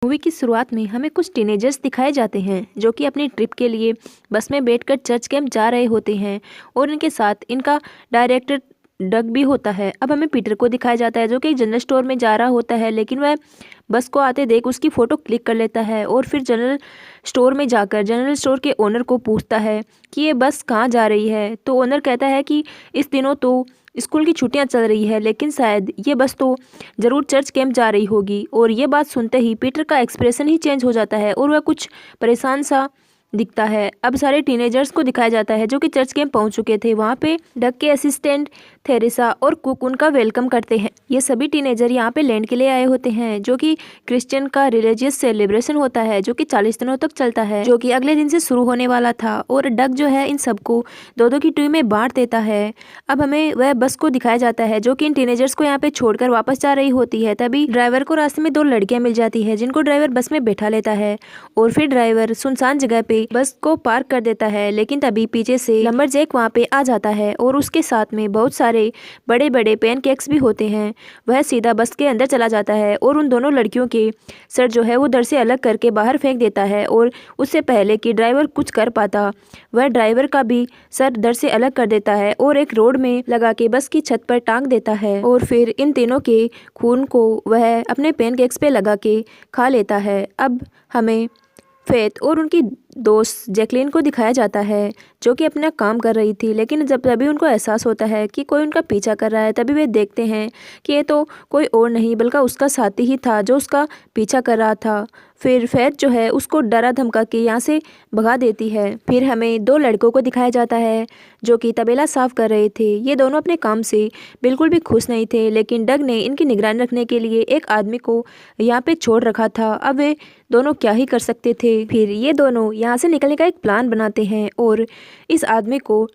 Movie की शुरुआत में हमें कुछ टीनेजर्स दिखाए जाते हैं जो कि अपनी ट्रिप के लिए बस में बैठकर चर्च कैंप जा रहे होते हैं और इनके साथ इनका डायरेक्टर डग भी होता है। अब हमें पीटर को दिखाया जाता है जो कि एक जनरल स्टोर में जा रहा होता है, लेकिन वह बस को आते देख उसकी फ़ोटो क्लिक कर लेता है और फिर जनरल स्टोर में जाकर जनरल स्टोर के ओनर को पूछता है कि ये बस कहाँ जा रही है। तो ओनर कहता है कि इस दिनों तो स्कूल की छुट्टियां चल रही है, लेकिन शायद ये बस तो ज़रूर चर्च कैंप जा रही होगी। और ये बात सुनते ही पीटर का एक्सप्रेशन ही चेंज हो जाता है और वह कुछ परेशान सा दिखता है। अब सारे टीनेजर्स को दिखाया जाता है जो कि चर्च कैंप पहुंच चुके थे। वहां पे डग के असिस्टेंट थेरेसा और कुक उनका वेलकम करते हैं। ये सभी टीनेजर यहाँ पे लैंड के लिए आए होते हैं जो कि क्रिश्चियन का रिलीजियस सेलिब्रेशन होता है जो कि 40 दिनों तक चलता है, जो कि अगले दिन से शुरू होने वाला था। और डग जो है इन सबको दो दो की टीम में बांट देता है। अब हमें वह बस को दिखाया जाता है जो कि इन टीनेजर्स को यहाँ पे छोड़कर वापस जा रही होती है। तभी ड्राइवर को रास्ते में दो लड़कियां मिल जाती है जिनको ड्राइवर बस में बैठा लेता है और फिर ड्राइवर सुनसान जगह पे बस को पार्क कर देता है। लेकिन तभी पीछे से लंबरजैक वहाँ पे आ जाता है और उसके साथ में बहुत सारे बड़े बड़े पैनकेक्स भी होते हैं। वह सीधा बस के अंदर चला जाता है और उन दोनों लड़कियों के सर जो है वो दर से अलग करके बाहर फेंक देता है। और उससे पहले कि ड्राइवर कुछ कर पाता, वह ड्राइवर का भी सर दर से अलग कर देता है और एक रोड में लगा के बस की छत पर टांग देता है। और फिर इन तीनों के खून को वह अपने पैनकेक्स पे लगा के खा लेता है। अब हमें फेथ और उनकी दोस्त जैकलीन को दिखाया जाता है जो कि अपना काम कर रही थी, लेकिन जब तभी उनको एहसास होता है कि कोई उनका पीछा कर रहा है, तभी वे देखते हैं कि ये तो कोई और नहीं बल्कि उसका साथी ही था जो उसका पीछा कर रहा था। फिर फेथ जो है उसको डरा धमका के यहाँ से भगा देती है। फिर हमें दो लड़कों को दिखाया जाता है जो कि तबेला साफ कर रहे थे। ये दोनों अपने काम से बिल्कुल भी खुश नहीं थे, लेकिन डग ने इनकी निगरानी रखने के लिए एक आदमी को यहाँ पे छोड़ रखा था। अब वे दोनों क्या ही कर सकते थे। फिर ये दोनों यहाँ से निकलने का एक प्लान बनाते हैं और इस आदमी को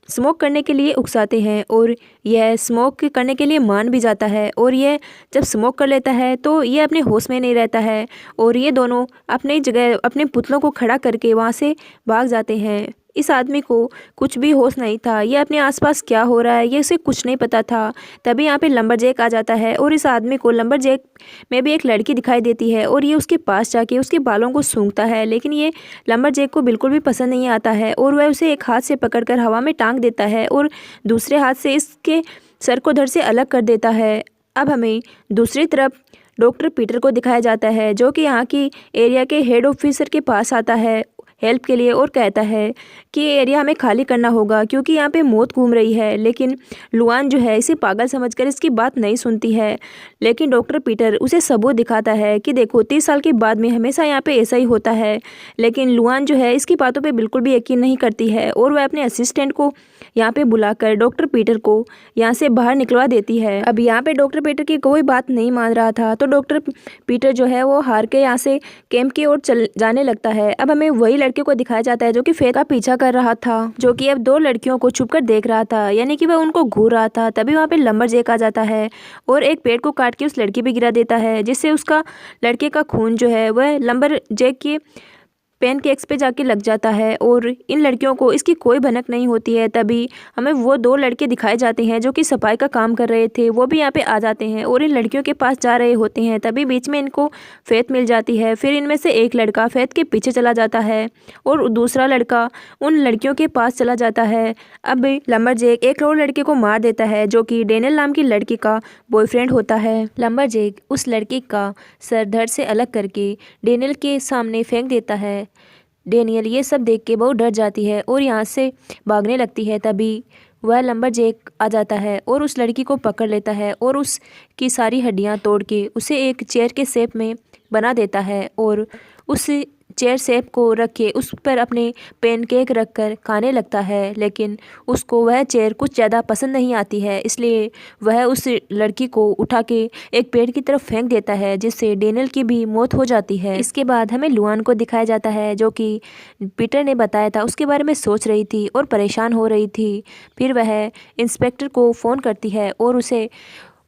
स्मोक करने के लिए उकसाते हैं और यह स्मोक करने के लिए मान भी जाता है। और यह जब स्मोक कर लेता है तो ये अपने होश में नहीं रहता है और ये दोनों अपनी जगह अपने पुतलों को खड़ा करके वहाँ से भाग जाते हैं। इस आदमी को कुछ भी होश नहीं था, ये अपने आसपास क्या हो रहा है ये उसे कुछ नहीं पता था। तभी यहाँ पे लंबरजैक आ जाता है और इस आदमी को लंबरजैक में भी एक लड़की दिखाई देती है और ये उसके पास जाके उसके बालों को सूंघता है, लेकिन ये लंबरजैक को बिल्कुल भी पसंद नहीं आता है और वह उसे एक हाथ से पकड़कर हवा में टांग देता है और दूसरे हाथ से इसके सर को धड़ से अलग कर देता है। अब हमें दूसरी तरफ डॉक्टर पीटर को दिखाया जाता है जो कि यहाँ की एरिया के हेड ऑफिसर के पास आता है हेल्प के लिए और कहता है कि ये एरिया हमें खाली करना होगा क्योंकि यहाँ पे मौत घूम रही है। लेकिन लुआन जो है इसे पागल समझकर इसकी बात नहीं सुनती है, लेकिन डॉक्टर पीटर उसे सबूत दिखाता है कि देखो 30 साल के बाद में हमेशा यहाँ पे ऐसा ही होता है। लेकिन लुआन जो है इसकी बातों पे बिल्कुल भी यकीन नहीं करती है और वह अपने असिस्टेंट को यहाँ पे बुलाकर डॉक्टर पीटर को यहाँ से बाहर निकलवा देती है। अब यहाँ पे डॉक्टर पीटर की कोई बात नहीं मान रहा था तो डॉक्टर पीटर जो है वो हार के यहाँ से कैंप की ओर चल जाने लगता है। अब हमें वही लड़के को दिखाया जाता है जो कि फेथ का पीछा कर रहा था, जो कि अब दो लड़कियों को छुपकर देख रहा था, यानी कि वह उनको घूर रहा था। तभी वहाँ पे लंबरजैक आ जाता है और एक पेड़ को काट के उस लड़की पे गिरा देता है, जिससे उसका लड़के का खून जो है वह लंबरजैक के पैनकेक्स पे जाके लग जाता है और इन लड़कियों को इसकी कोई भनक नहीं होती है। तभी हमें वो दो लड़के दिखाए जाते हैं जो कि सफाई का काम कर रहे थे, वो भी यहाँ पे आ जाते हैं और इन लड़कियों के पास जा रहे होते हैं। तभी बीच में इनको फेथ मिल जाती है। फिर इनमें से एक लड़का फेथ के पीछे चला जाता है और दूसरा लड़का उन लड़कियों के पास चला जाता है। अब लंबरजैक एक और लड़के को मार देता है जो कि डेनियल नाम की लड़की का बॉयफ्रेंड होता है। लंबरजैक उस लड़की का सर धड़ से अलग करके डेनियल के सामने फेंक देता है। डेनियल ये सब देख के बहुत डर जाती है और यहाँ से भागने लगती है। तभी वह लंबरजैक आ जाता है और उस लड़की को पकड़ लेता है और उसकी सारी हड्डियाँ तोड़ के उसे एक चेयर के शेप में बना देता है और उस चेयर शेप को रख के उस पर अपने पैनकेक रख कर खाने लगता है। लेकिन उसको वह चेयर कुछ ज़्यादा पसंद नहीं आती है, इसलिए वह उस लड़की को उठा के एक पेड़ की तरफ फेंक देता है, जिससे डेनियल की भी मौत हो जाती है। इसके बाद हमें लुआन को दिखाया जाता है जो कि पीटर ने बताया था उसके बारे में सोच रही थी और परेशान हो रही थी। फिर वह इंस्पेक्टर को फ़ोन करती है और उसे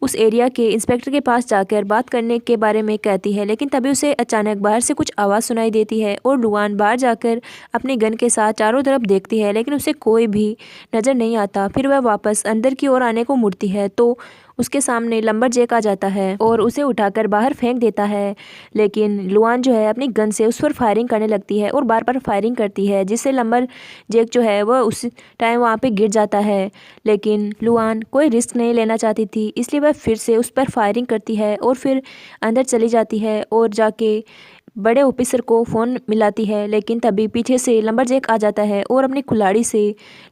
उस एरिया के इंस्पेक्टर के पास जाकर बात करने के बारे में कहती है, लेकिन तभी उसे अचानक बाहर से कुछ आवाज़ सुनाई देती है और लुआन बाहर जाकर अपनी गन के साथ चारों तरफ देखती है, लेकिन उसे कोई भी नज़र नहीं आता। फिर वह वापस अंदर की ओर आने को मुड़ती है तो उसके सामने लंबरजैक आ जाता है और उसे उठाकर बाहर फेंक देता है। लेकिन लुआन जो है अपनी गन से उस पर फायरिंग करने लगती है और बार बार फायरिंग करती है, जिससे लंबरजैक जो है वह उस टाइम वहाँ पे गिर जाता है। लेकिन लुआन कोई रिस्क नहीं लेना चाहती थी, इसलिए वह फिर से उस पर फायरिंग करती है और फिर अंदर चली जाती है और जाके बड़े ऑफिसर को फ़ोन मिलाती है। लेकिन तभी पीछे से लंबरजैक आ जाता है और अपनी कुल्हाड़ी से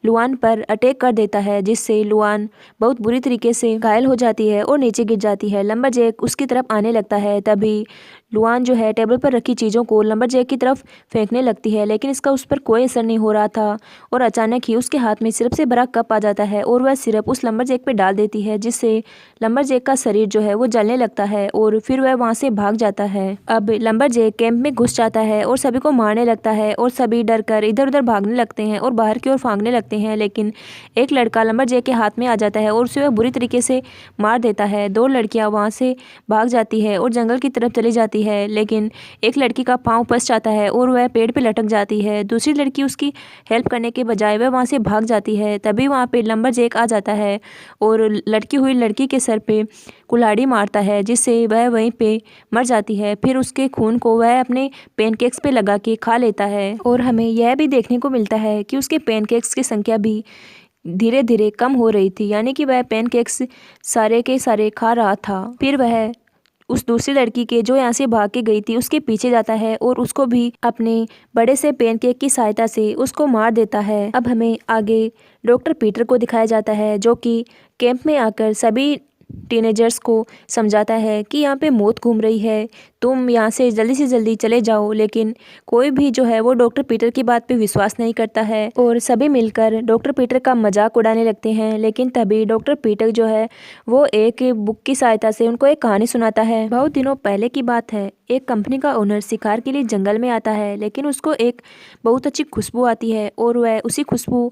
लुआन पर अटैक कर देता है, जिससे लुआन बहुत बुरी तरीके से घायल हो जाती है और नीचे गिर जाती है। लंबरजैक उसकी तरफ आने लगता है, तभी लुआन जो है टेबल पर रखी चीज़ों को लंबरजैक की तरफ फेंकने लगती है, लेकिन इसका उस पर कोई असर नहीं हो रहा था और अचानक ही उसके हाथ में सिरप से भरा कप आ जाता है और वह सिरप उस लंबरजैक पे डाल देती है, जिससे लंबरजैक का शरीर जो है वो जलने लगता है और फिर वह वहाँ से भाग जाता है। अब लंबरजैक कैंप में घुस जाता है और सभी को मारने लगता है और सभी डर कर इधर उधर भागने लगते हैं और बाहर की ओर भागने लगते हैं। लेकिन एक लड़का लंबरजैक के हाथ में आ जाता है और उसे वह बुरी तरीके से मार देता है। दो लड़कियां वहाँ से भाग जाती है और जंगल की तरफ चली जाती है, लेकिन एक लड़की का पाँव फंस जाता है और वह पेड़ पे लटक जाती है। दूसरी लड़की उसकी हेल्प करने के बजाय वह वहाँ से भाग जाती है। तभी वहाँ पे लंबरजैक आ जाता है और लटकी हुई लड़की के सर पे कुल्हाड़ी मारता है, जिससे वह वहीं पे मर जाती है। फिर उसके खून को वह अपने पैनकेक्स पे लगा के खा लेता है और हमें यह भी देखने को मिलता है कि उसके पैनकेक्स की संख्या भी धीरे धीरे कम हो रही थी, यानी कि वह पैनकेक्स सारे के सारे खा रहा था। फिर वह उस दूसरी लड़की के जो यहाँ से भाग के गई थी उसके पीछे जाता है और उसको भी अपने बड़े से पैनकेक की सहायता से उसको मार देता है। अब हमें आगे डॉक्टर पीटर को दिखाया जाता है, जो कि कैंप में आकर सभी टीनेजर्स को समझाता है कि यहाँ पे मौत घूम रही है, तुम यहाँ से जल्दी चले जाओ। लेकिन कोई भी जो है वो डॉक्टर पीटर की बात पे विश्वास नहीं करता है और सभी मिलकर डॉक्टर पीटर का मजाक उड़ाने लगते हैं। लेकिन तभी डॉक्टर पीटर जो है वो एक बुक की सहायता से उनको एक कहानी सुनाता है। बहुत दिनों पहले की बात है, एक कंपनी का ओनर शिकार के लिए जंगल में आता है, लेकिन उसको एक बहुत अच्छी खुशबू आती है और वह उसी खुशबू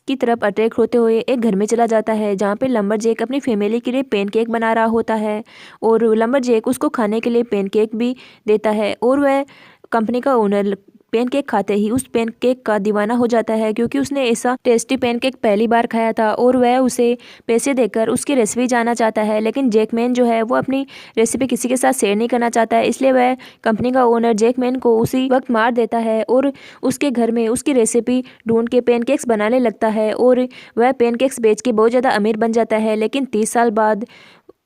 की तरफ अट्रैक्ट होते हुए एक घर में चला जाता है, जहाँ पे लंबरजैक अपनी फैमिली के लिए पैनकेक बना रहा होता है और लंबरजैक उसको खाने के लिए पैनकेक भी देता है और वह कंपनी का ओनर पैनकेक खाते ही उस पैनकेक का दीवाना हो जाता है, क्योंकि उसने ऐसा टेस्टी पैनकेक पहली बार खाया था और वह उसे पैसे देकर उसकी रेसिपी जानना चाहता है। लेकिन जैकमैन जो है वो अपनी रेसिपी किसी के साथ शेयर नहीं करना चाहता है, इसलिए वह कंपनी का ओनर जैकमैन को उसी वक्त मार देता है और उसके घर में उसकी रेसिपी ढूंढ के पैनकेक्स बनाने लगता है और वह पैनकेक्स बेच के बहुत ज़्यादा अमीर बन जाता है। लेकिन 30 साल बाद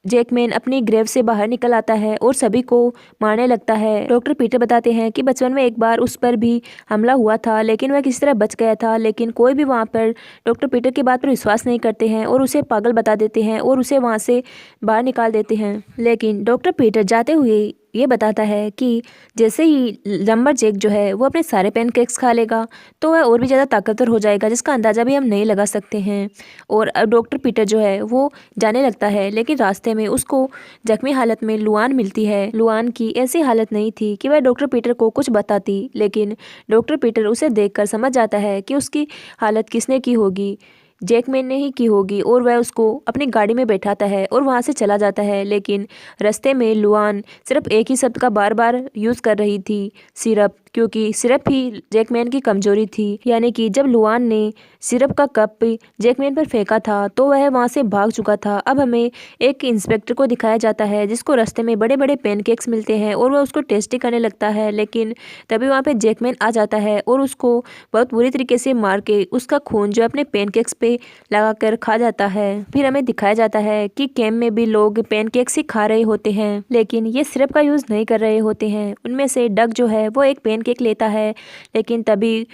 जैकमैन अपनी ग्रेव से बाहर निकल आता है और सभी को मारने लगता है। डॉक्टर पीटर बताते हैं कि बचपन में एक बार उस पर भी हमला हुआ था, लेकिन वह किसी तरह बच गया था। लेकिन कोई भी वहाँ पर डॉक्टर पीटर की बात पर विश्वास नहीं करते हैं और उसे पागल बता देते हैं और उसे वहाँ से बाहर निकाल देते हैं। लेकिन डॉक्टर पीटर जाते हुए ये बताता है कि जैसे ही लंबरजैक जो है वो अपने सारे पैनकेक्स खा लेगा तो वह और भी ज़्यादा ताकतवर हो जाएगा, जिसका अंदाज़ा भी हम नहीं लगा सकते हैं। और अब डॉक्टर पीटर जो है वो जाने लगता है, लेकिन रास्ते में उसको जख्मी हालत में लुआन मिलती है। लुआन की ऐसी हालत नहीं थी कि वह डॉक्टर पीटर को कुछ बताती, लेकिन डॉक्टर पीटर उसे देखकर समझ जाता है कि उसकी हालत किसने की होगी, जैकमैन ने ही की होगी और वह उसको अपनी गाड़ी में बैठाता है और वहाँ से चला जाता है। लेकिन रास्ते में लुआन सिर्फ एक ही शब्द का बार बार यूज़ कर रही थी, सिरप, क्योंकि सिरप ही जैकमैन की कमजोरी थी। यानी कि जब लुआन ने सिरप का कप जैकमैन पर फेंका था तो वह वहाँ से भाग चुका था। अब हमें एक इंस्पेक्टर को दिखाया जाता है जिसको रास्ते में बड़े बड़े पैनकेक्स मिलते हैं और वह उसको टेस्टी करने लगता है। लेकिन तभी वहाँ पे जैकमैन आ जाता है और उसको बहुत बुरी तरीके से मार के उसका खून जो अपने पैनकेक्स पे लगाकर खा जाता है। फिर हमें दिखाया जाता है कि कैंप में भी लोग पैनकेक्स ही खा रहे होते हैं, लेकिन ये सिरप का यूज़ नहीं कर रहे होते हैं। उनमें से डग जो है वो एक पैनकेक लेता है, लेकिन तभी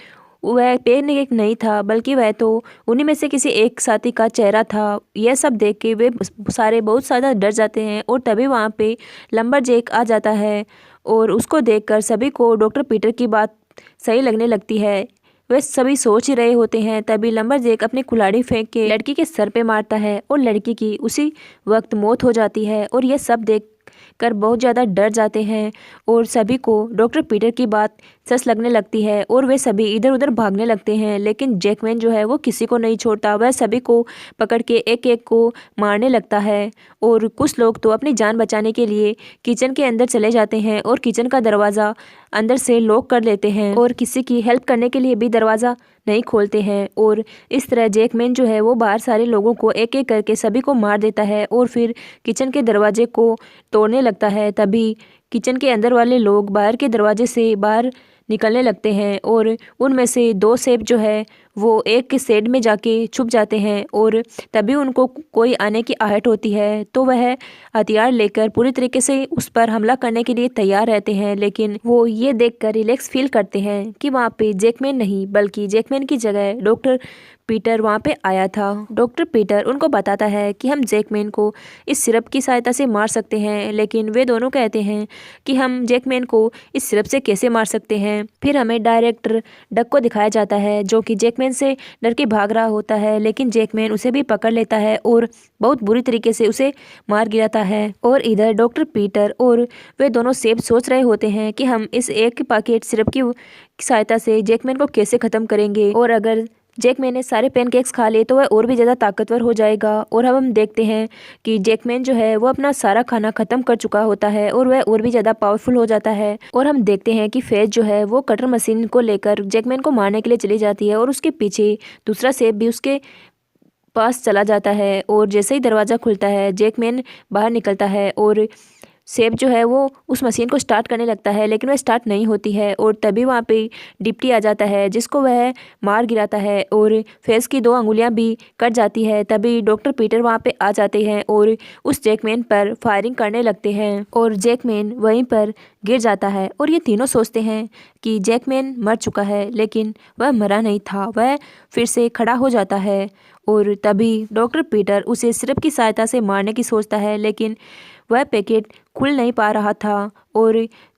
वह पैनकेक नहीं था बल्कि वह तो उन्हीं में से किसी एक साथी का चेहरा था। यह सब देख के वे सारे बहुत ज़्यादा डर जाते हैं और तभी वहाँ पे लंबरजैक आ जाता है और उसको देखकर सभी को डॉक्टर पीटर की बात सही लगने लगती है। वे सभी सोच ही रहे होते हैं, तभी लंबरजैक अपनी कुल्हाड़ी फेंक के लड़की के सर पे मारता है और लड़की की उसी वक्त मौत हो जाती है। और यह सब देख कर बहुत ज़्यादा डर जाते हैं और सभी को डॉक्टर पीटर की बात सच लगने लगती है और वे सभी इधर उधर भागने लगते हैं। लेकिन जैकमैन जो है वो किसी को नहीं छोड़ता, वह सभी को पकड़ के एक एक को मारने लगता है। और कुछ लोग तो अपनी जान बचाने के लिए किचन के अंदर चले जाते हैं और किचन का दरवाज़ा अंदर से लॉक कर लेते हैं और किसी की हेल्प करने के लिए भी दरवाज़ा नहीं खोलते हैं। और इस तरह जैकमैन जो है वो बाहर सारे लोगों को एक एक करके सभी को मार देता है और फिर किचन के दरवाजे को तोड़ने लगता है। तभी किचन के अंदर वाले लोग बाहर के दरवाजे से बाहर निकलने लगते हैं और उनमें से 2 शेफ जो है वो एक के शेड में जाके छुप जाते हैं। और तभी उनको कोई आने की आहट होती है तो वह हथियार लेकर पूरी तरीके से उस पर हमला करने के लिए तैयार रहते हैं। लेकिन वो ये देखकर रिलैक्स फील करते हैं कि वहाँ पे जैकमैन नहीं बल्कि जैकमैन की जगह डॉक्टर पीटर वहाँ पे आया था। डॉक्टर पीटर उनको बताता है कि हम जैकमैन को इस सिरप की सहायता से मार सकते हैं, लेकिन वे दोनों कहते हैं कि हम जैकमैन को इस सिरप से कैसे मार सकते हैं। फिर हमें डायरेक्टर डक को दिखाया जाता है जो कि जैकमैन से डर के भाग रहा होता है, लेकिन जैकमैन उसे भी पकड़ लेता है और बहुत बुरी तरीके से उसे मार गिराता है। और इधर डॉक्टर पीटर और वे दोनों सेब सोच रहे होते हैं कि हम इस एक पैकेट सिरप की सहायता से जैकमैन को कैसे ख़त्म करेंगे, और अगर जैकमैन ने सारे पैनकेक्स खा लिए तो वह और भी ज़्यादा ताकतवर हो जाएगा। और अब हम देखते हैं कि जैकमैन जो है वो अपना सारा खाना ख़त्म कर चुका होता है और वह और भी ज़्यादा पावरफुल हो जाता है। और हम देखते हैं कि फेज जो है वो कटर मशीन को लेकर जैकमैन को मारने के लिए चली जाती है और उसके पीछे दूसरा सेब भी उसके पास चला जाता है। और जैसे ही दरवाज़ा खुलता है जैकमैन बाहर निकलता है और सेब जो है वो उस मशीन को स्टार्ट करने लगता है, लेकिन वह स्टार्ट नहीं होती है। और तभी वहाँ पे डिप्टी आ जाता है जिसको वह मार गिराता है और फेस की 2 अंगुलियाँ भी कट जाती है। तभी डॉक्टर पीटर वहाँ पे आ जाते हैं और उस जैकमैन पर फायरिंग करने लगते हैं और जैकमैन वहीं पर गिर जाता है। और ये तीनों सोचते हैं कि जैकमैन मर चुका है, लेकिन वह मरा नहीं था, वह फिर से खड़ा हो जाता है। और तभी डॉक्टर पीटर उसे सिरप की सहायता से मारने की सोचता है, लेकिन वह पैकेट खुल नहीं पा रहा था और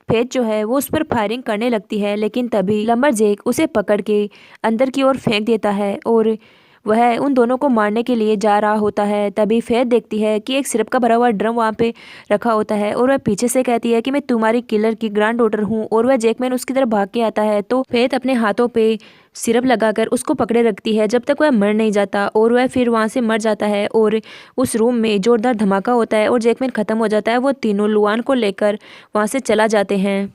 फेज जो है वो उस पर फायरिंग करने लगती है। लेकिन तभी लंबरजैक उसे पकड़ के अंदर की ओर फेंक देता है और वह उन दोनों को मारने के लिए जा रहा होता है। तभी फेज देखती है कि एक सिरप का भरा हुआ ड्रम वहाँ पे रखा होता है और वह पीछे से कहती है कि मैं तुम्हारी किलर की ग्रैंड डॉटर हूँ। और वह जैकमैन उसकी तरफ भाग के आता है तो फेज अपने हाथों पे सिरप लगाकर उसको पकड़े रखती है जब तक वह मर नहीं जाता, और वह फिर वहाँ से मर जाता है। और उस रूम में जोरदार धमाका होता है और जैकमैन ख़त्म हो जाता है। वो तीनों लुआन को लेकर वहाँ से चला जाते हैं।